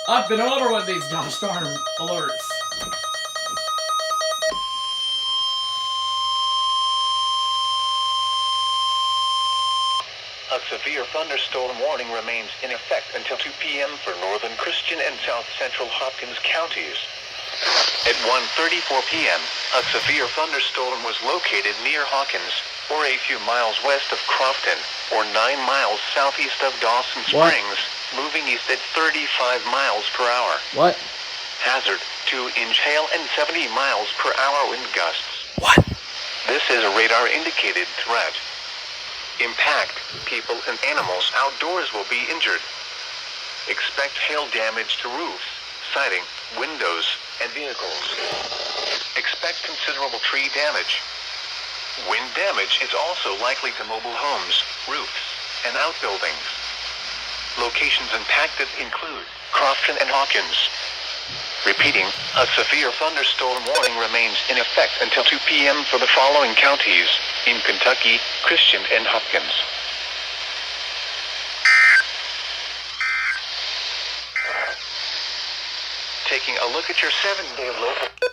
I've been over with these gosh darn alerts. A severe thunderstorm warning remains in effect until 2 p.m. for northern Christian and south central Hopkins counties. At 1:34 p.m., a severe thunderstorm was located near Hawkins, or a few miles west of Crofton, or 9 miles southeast of Dawson Springs, moving east at 35 miles per hour. What? Hazard, 2-inch hail and 70 miles per hour wind gusts. What? This is a radar-indicated threat. Impact, people and animals outdoors will be injured. Expect hail damage to roofs, siding, windows, and vehicles. Expect considerable tree damage. Wind damage is also likely to mobile homes, roofs, and outbuildings. Locations impacted include Crofton and Hawkins. Repeating, a severe thunderstorm warning remains in effect until 2 p.m. for the following counties in Kentucky, Christian, and Hopkins. Taking a look at your 7-day local